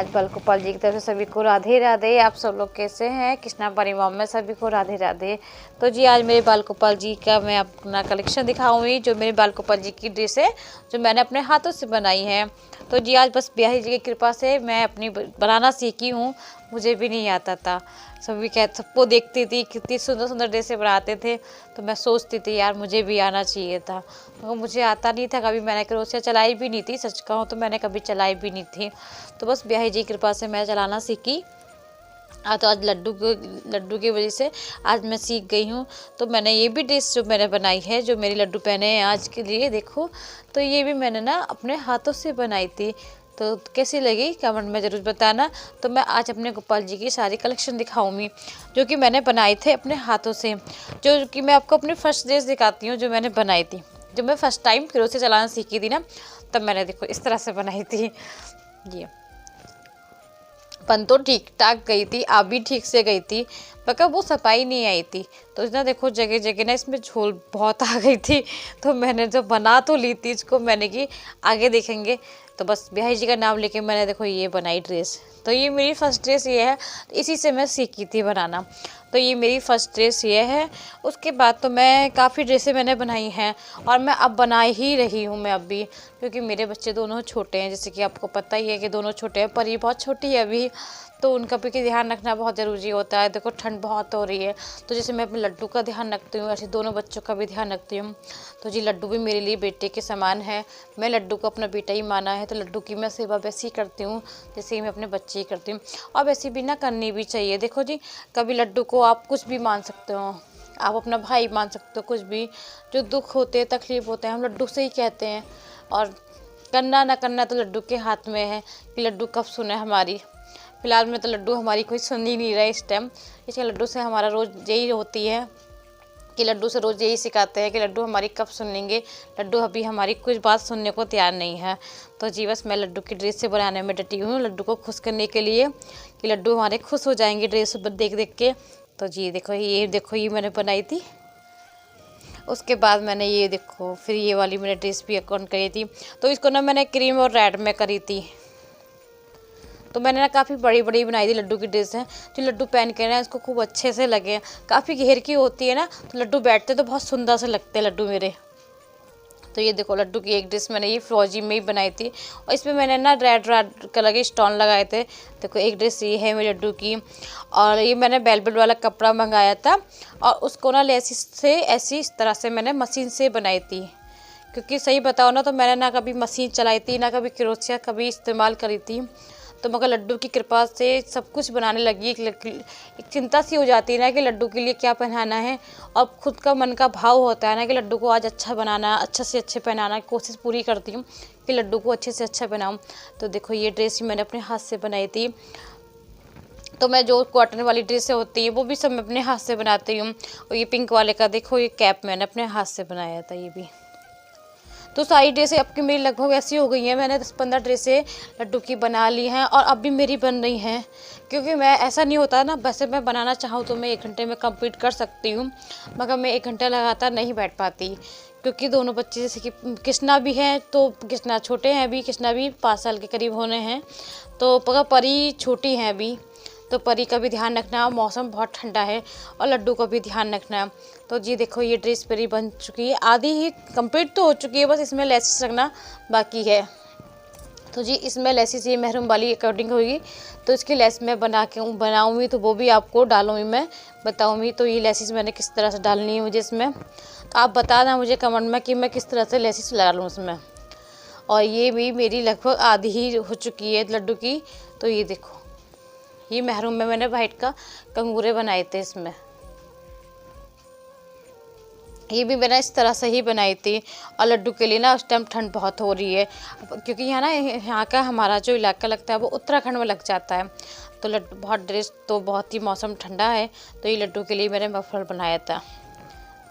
आज बालगोपाल जी की तरफ से सभी को राधे राधे। आप सब लोग कैसे हैं? कृष्णा परिवार में सभी को राधे राधे। तो जी आज मेरे बालगोपाल जी का मैं अपना कलेक्शन दिखाऊंगी, जो मेरे बालगोपाल जी की ड्रेस है जो मैंने अपने हाथों से बनाई है। तो जी आज बस बिहारी जी की कृपा से मैं अपनी बनाना सीखी हूँ, मुझे भी नहीं आता था। सबको देखती थी कितनी सुंदर सुंदर ड्रेसें बनाते थे, तो मैं सोचती थी यार मुझे भी आना चाहिए था, मगर मुझे आता नहीं था। कभी मैंने क्रोशिया चलाई भी नहीं थी, सच कहूँ तो मैंने कभी चलाई भी नहीं थी। तो बस बिहारी जी की कृपा से मैं चलाना सीखी। तो आज लड्डू की वजह से आज मैं सीख गई हूँ। तो मैंने ये भी ड्रेस जो मैंने बनाई है, जो मेरे लड्डू पहने हैं आज के लिए, देखो तो ये भी मैंने ना अपने हाथों से बनाई थी। तो कैसी लगी कमेंट में ज़रूर बताना। तो मैं आज अपने गोपाल जी की सारी कलेक्शन दिखाऊंगी जो कि मैंने बनाए थे अपने हाथों से, जो कि मैं आपको अपनी फर्स्ट ड्रेस दिखाती हूँ जो मैंने बनाई थी। जब मैं फर्स्ट टाइम क्रोशिया चलाना सीखी थी ना, तब मैंने देखो इस तरह से बनाई थी। ये बन तो ठीक ठाक गई थी, आ भी ठीक से गई थी, मगर वो सफाई नहीं आई थी। तो इतना देखो जगह जगह ना इसमें झोल बहुत आ गई थी। तो मैंने जो बना तो ली थी इसको, मैंने कि आगे देखेंगे। तो बस बिहारी जी का नाम लेके मैंने देखो ये बनाई ड्रेस। तो ये मेरी फर्स्ट ड्रेस ये है, इसी से मैं सीखी थी बनाना। तो ये मेरी फर्स्ट ड्रेस ये है। उसके बाद तो मैं काफ़ी ड्रेसें मैंने बनाई हैं, और मैं अब बना ही रही हूँ मैं अब भी, क्योंकि मेरे बच्चे दोनों छोटे हैं, जैसे कि आपको पता ही है कि दोनों छोटे हैं, पर ये बहुत छोटी है अभी। तो उनका भी ध्यान रखना बहुत ज़रूरी होता है। देखो ठंड बहुत हो रही है, तो जैसे मैं अपने लड्डू का ध्यान रखती हूँ, ऐसे दोनों बच्चों का भी ध्यान रखती हूँ। तो जी लड्डू भी मेरे लिए बेटे के समान है, मैं लड्डू को अपना बेटा ही माना है। तो लड्डू की मैं सेवा वैसी करती हूँ जैसे ही मैं अपने बच्चे ही करती हूँ, और वैसे भी ना करनी भी चाहिए। देखो जी कभी लड्डू को आप कुछ भी मान सकते हो, आप अपना भाई मान सकते हो, कुछ भी जो दुख होते हैं तकलीफ होते हैं हम लड्डू से ही कहते हैं। और करना ना करना तो लड्डू के हाथ में है कि लड्डू कब सुने हमारी। फिलहाल में तो लड्डू हमारी कोई सुन ही नहीं रहा है इस टाइम, इसलिए लड्डू से हमारा रोज़ यही होती है कि लड्डू से रोज़ यही सिखाते हैं कि लड्डू हमारी कब सुनेंगे। लड्डू अभी हमारी कुछ बात सुनने को तैयार नहीं है। तो जी बस मैं लड्डू की ड्रेस से बनाने में डटी हूँ, लड्डू को खुश करने के लिए, कि लड्डू हमारे खुश हो जाएंगे ड्रेस देख देख के। तो जी देखो ये मैंने बनाई थी। उसके बाद मैंने ये देखो फिर ये वाली मैंने ड्रेस भी अकाउंट करी थी। तो इसको ना मैंने क्रीम और रेड में करी थी। तो मैंने ना काफ़ी बड़ी बड़ी बनाई थी लड्डू की ड्रेस है, जो लड्डू पहन के ना इसको खूब अच्छे से लगे। काफ़ी घेर की होती है ना, तो लड्डू बैठते तो बहुत सुंदर से लगते हैं लड्डू मेरे। तो ये देखो लड्डू की एक ड्रेस मैंने ये फौजी में ही बनाई थी, और इसमें मैंने ना रेड रेड कलर के स्टोन लगाए थे। देखो एक ड्रेस ये है मेरे लड्डू की, और ये मैंने वेलवेट वाला कपड़ा मंगाया था, और उसको ना लेसिस से ऐसी इस तरह से मैंने मशीन से बनाई थी। क्योंकि सही बताओ ना तो मैंने ना कभी मशीन चलाई थी, ना कभी क्रोशिया कभी इस्तेमाल करी थी। तो मगर लड्डू की कृपा से सब कुछ बनाने लगी। एक चिंता सी हो जाती है ना कि लड्डू के लिए क्या पहनाना है, और खुद का मन का भाव होता है ना कि लड्डू को आज अच्छा बनाना, अच्छे से अच्छे पहनाना। कोशिश पूरी करती हूँ कि लड्डू को अच्छे से अच्छा बनाऊँ। तो देखो ये ड्रेस मैंने अपने हाथ से बनाई थी। तो मैं जो कॉटन वाली ड्रेसें होती है वो भी सब मैं अपने हाथ से बनाती हूँ। और ये पिंक वाले का देखो ये कैप मैंने अपने हाथ से बनाया था ये भी। तो सारी ड्रेसें अब की मेरी लगभग ऐसी हो गई हैं, मैंने 10-15 ड्रेसें लड्डू की बना ली हैं, और अब भी मेरी बन रही हैं। क्योंकि मैं ऐसा नहीं होता ना, वैसे मैं बनाना चाहूँ तो मैं 1 घंटे में कंप्लीट कर सकती हूँ, मगर मैं 1 घंटा लगातार नहीं बैठ पाती। क्योंकि दोनों बच्चे जैसे कि कृष्णा भी हैं, तो कृष्णा छोटे हैं अभी, कृष्णा भी 5 साल के करीब होने हैं, तो परी छोटी हैं अभी। तो परी का भी ध्यान रखना, मौसम बहुत ठंडा है, और लड्डू का भी ध्यान रखना। तो जी देखो ये ड्रेस मेरी बन चुकी है, आधी ही कंप्लीट तो हो चुकी है, बस इसमें लेसिस रखना बाकी है। तो जी इसमें लेसिस ये महरून वाली अकॉर्डिंग होगी, तो इसकी लेस मैं बनाऊँगी तो वो भी आपको डालूँगी, मैं बताऊँगी। तो ये लेसिस मैंने किस तरह से डालनी है मुझे इसमें, तो आप बताना मुझे कमेंट में कि मैं किस तरह से लेसिस लगा लूँ उसमें। और ये भी मेरी लगभग आधी ही हो चुकी है लड्डू की। तो ये देखो ये महरून में मैंने वाइट का कंगूरे बनाए थे इसमें, ये भी मैंने इस तरह से ही बनाई थी। और लड्डू के लिए ना उस टाइम ठंड बहुत हो रही है, क्योंकि यहाँ का हमारा जो इलाका लगता है वो उत्तराखंड में लग जाता है। तो लड्डू बहुत ड्रेस तो बहुत ही मौसम ठंडा है, तो ये लड्डू के लिए मैंने मफलर बनाया था।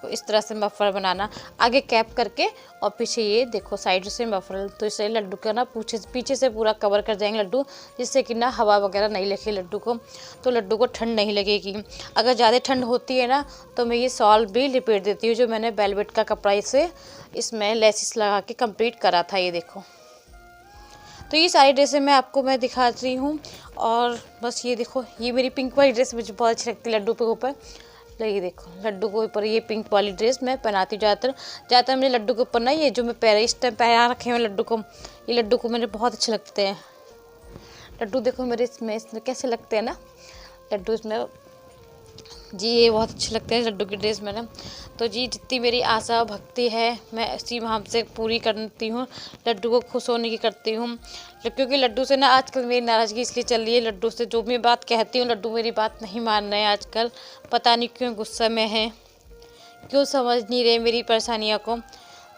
तो इस तरह से मफलर बनाना, आगे कैप करके और पीछे ये देखो साइड से मफलर। तो इससे लड्डू का ना पीछे से पूरा कवर कर जाएंगे लड्डू, जिससे कि ना हवा वगैरह नहीं लगे लड्डू को, तो लड्डू को ठंड नहीं लगेगी। अगर ज़्यादा ठंड होती है ना तो मैं ये शॉल भी लपेट देती हूँ, जो मैंने वेलवेट का कपड़ा से इसमें लेसिस लगा के कंप्लीट करा था। ये देखो तो ये सारी ड्रेसें मैं दिखा रही हूँ। और बस ये देखो, ये मेरी पिंक वाली ड्रेस मुझे बहुत अच्छी लगती है लड्डू के ऊपर। तो ये देखो लड्डू के ऊपर ये पिंक वाली ड्रेस मैं पहनाती हूँ ज़्यादातर मुझे लड्डू के ऊपर ना, ये जो मैं पहले इस टाइम पहना रखे हैं लड्डू को, ये लड्डू को मेरे बहुत अच्छे लगते हैं। लड्डू देखो मेरे इसमें कैसे लगते हैं ना लड्डू इसमें जी, ये बहुत अच्छे लगते हैं लड्डू की ड्रेस में ना। तो जी जितनी मेरी आशा भक्ति है मैं इसी वहाँ से पूरी करती हूँ, लड्डू को खुश होने की करती हूँ। क्योंकि लड्डू से ना आजकल मेरी नाराज़गी इसलिए चल रही है, लड्डू से जो भी बात कहती हूँ लड्डू मेरी बात नहीं मान रहे हैं आजकल, पता नहीं क्यों गुस्सा में है, क्यों समझ नहीं रहे मेरी परेशानियों को।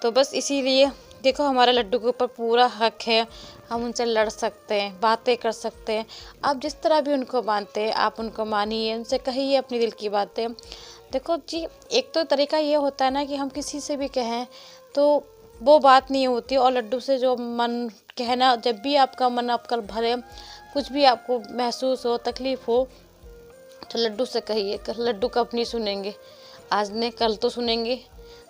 तो बस इसीलिए देखो हमारा लड्डू के ऊपर पूरा हक है, हम उनसे लड़ सकते हैं, बातें कर सकते हैं। आप जिस तरह भी उनको मानते हैं आप उनको मानिए, उनसे कहिए अपनी दिल की बातें। देखो जी एक तो तरीका ये होता है ना कि हम किसी से भी कहें तो वो बात नहीं होती, और लड्डू से जो मन कहना, जब भी आपका मन आपका भरे, कुछ भी आपको महसूस हो, तकलीफ़ हो, तो लड्डू से कहिए। लड्डू कब नहीं सुनेंगे, आज ने कल तो सुनेंगे।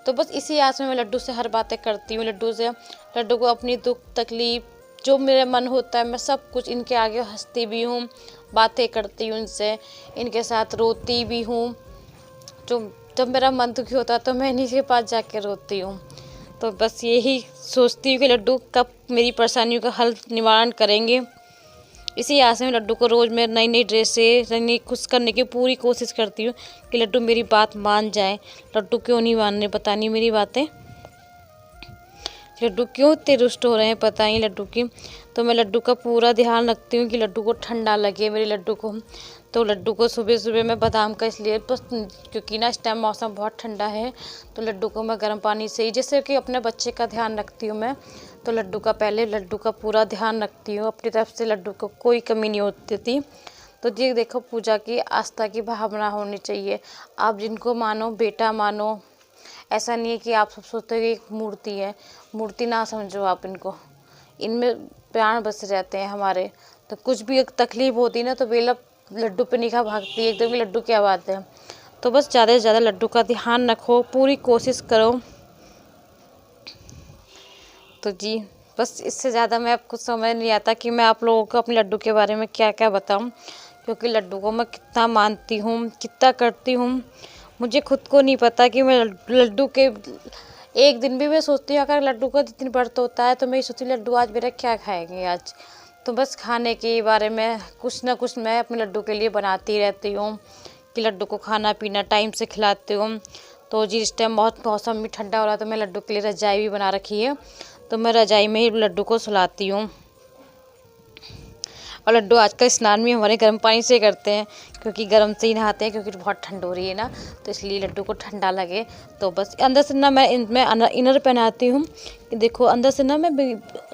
तो बस इसी आस में मैं लड्डू से हर बातें करती हूँ, लड्डू को अपनी दुख तकलीफ़ जो मेरा मन होता है मैं सब कुछ इनके आगे हंसती भी हूँ, बातें करती हूँ इनसे, इनके साथ रोती भी हूँ। जो जब मेरा मन दुखी होता है तो मैं इन्हीं के पास जाके रोती हूँ। तो बस यही सोचती हूँ कि लड्डू कब मेरी परेशानियों का हल निवारण करेंगे। इसी आस में लड्डू को रोज़ मैं नई नई ड्रेसें नई खुश करने की पूरी कोशिश करती हूँ कि लड्डू मेरी बात मान जाए। लड्डू क्यों नहीं मान रहे पता नहीं मेरी बातें, लड्डू क्यों इतने रुष्ट हो रहे हैं पता नहीं लड्डू की। तो मैं लड्डू का पूरा ध्यान रखती हूँ कि लड्डू को ठंडा लगे मेरे लड्डू को। तो लड्डू को सुबह सुबह मैं बादाम का इसलिए बस, क्योंकि ना इस टाइम मौसम बहुत ठंडा है, तो लड्डू को मैं गर्म पानी से ही, जैसे कि अपने बच्चे का ध्यान रखती हूँ मैं, तो लड्डू का पहले लड्डू का पूरा ध्यान रखती हूँ अपनी तरफ से, लड्डू को कोई कमी नहीं होती थी। तो जी देखो पूजा की आस्था की भावना होनी चाहिए, आप जिनको मानो बेटा मानो, ऐसा नहीं है कि आप सब सोचते हो कि एक मूर्ति है, मूर्ति ना समझो आप इनको, इनमें प्राण बस जाते हैं हमारे। तो कुछ भी एक तकलीफ होती है ना तो बेला लड्डू पे निगाह भागती है एकदम, लड्डू क्या बात है। तो बस ज़्यादा से ज़्यादा लड्डू का ध्यान रखो, पूरी कोशिश करो। तो जी बस इससे ज़्यादा मैं आपको समझ नहीं आता कि मैं आप लोगों को अपने लड्डू के बारे में क्या क्या बताऊं, क्योंकि लड्डू को मैं कितना मानती हूँ, कितना करती हूँ, मुझे खुद को नहीं पता कि मैं लड्डू के एक दिन भी मैं सोचती हूँ अगर लड्डू का जितनी व्रत होता है तो मैं सोचती हूँ लड्डू आज मेरा क्या खाएंगे आज। तो बस खाने के बारे में कुछ ना कुछ मैं अपने लड्डू के लिए बनाती रहती हूँ कि लड्डू को खाना पीना टाइम से खिलाती हूँ। तो जिस टाइम बहुत मौसम भी ठंडा हो रहा है तो मैं लड्डू के लिए रजाई भी बना रखी है, तो मैं रजाई में ही लड्डू को सुलाती हूँ। और लड्डू आजकल स्नान भी हमारे गर्म पानी से करते हैं, क्योंकि गर्म से ही नहाते हैं, क्योंकि बहुत ठंड हो रही है ना, तो इसलिए लड्डू को ठंडा लगे। तो बस अंदर से ना मैं इनर पहनाती हूँ, देखो अंदर से ना मैं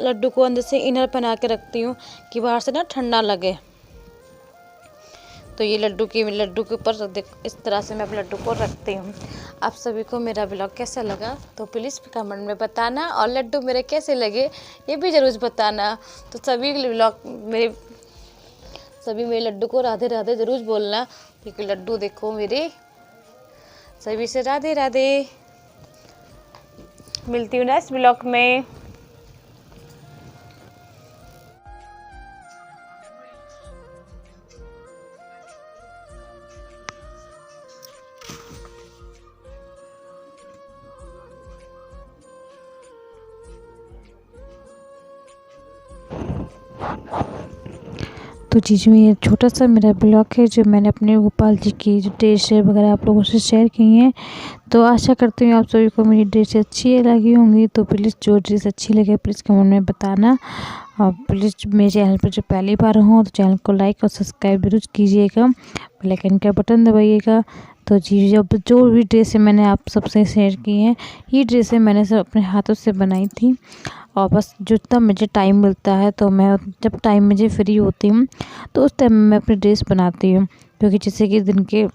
लड्डू को अंदर से इनर पहना के रखती हूँ कि बाहर से ना ठंडा लगे। तो ये लड्डू के ऊपर इस तरह से मैं अपने लड्डू को रखती हूँ। आप सभी को मेरा ब्लॉग कैसा लगा तो प्लीज़ कमेंट में बताना, और लड्डू मेरे कैसे लगे ये भी ज़रूर बताना। तो सभी मेरे लड्डू को राधे राधे ज़रूर बोलना, क्योंकि लड्डू देखो मेरे सभी से राधे राधे। मिलती हूँ नेक्स्ट ब्लॉग में। तो जी में ये छोटा सा मेरा ब्लॉग है जो मैंने अपने गोपाल जी की जो ड्रेस वगैरह आप लोगों से शेयर की हैं। तो आशा करती हूँ आप सभी को मेरी ड्रेस अच्छी लगी होंगी। तो प्लीज़ जो ड्रेस अच्छी लगे प्लीज़ कमेंट में बताना, और प्लीज़ मेरे चैनल पर जो पहली बार हो तो चैनल को लाइक और सब्सक्राइब जरूर कीजिएगा, बेल आइकन का बटन दबाइएगा। तो जी जब जो भी ड्रेसें मैंने आप सबसे शेयर की हैं, ये ड्रेसें मैंने सब अपने हाथों से बनाई थी। और बस जितना मुझे टाइम मिलता है तो मैं जब टाइम मुझे फ्री होती हूँ तो उस टाइम मैं अपनी ड्रेस बनाती हूँ, क्योंकि जैसे कि दिन के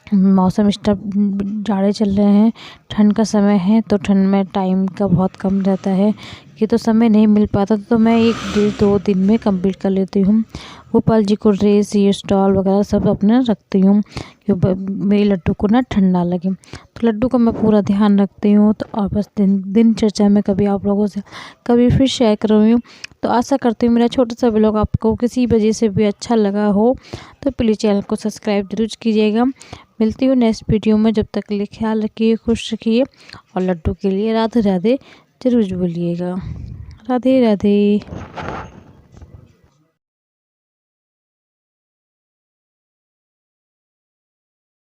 मौसम जाड़े चल रहे हैं, ठंड का समय है, तो ठंड में टाइम का बहुत कम रहता है कि तो समय नहीं मिल पाता, तो मैं 1-2 दिन में कंप्लीट कर लेती हूँ। गोपाल जी को ड्रेस ये स्टॉल वगैरह सब अपना रखती हूँ कि मेरे लड्डू को ना ठंडा लगे। तो लड्डू का मैं पूरा ध्यान रखती हूँ। तो और बस दिनचर्या में कभी आप लोगों से कभी फिर शेयर कर रही हूँ। तो आशा करती हूँ मेरा छोटा सा ब्लॉग आपको किसी वजह से भी अच्छा लगा हो तो प्लीज़ चैनल को सब्सक्राइब जरूर कीजिएगा। मिलती हूँ नेक्स्ट वीडियो में, जब तक के लिए ख्याल रखिए, खुश रखिए और लड्डू के लिए राधे राधे जरूर बोलिएगा। राधे राधे।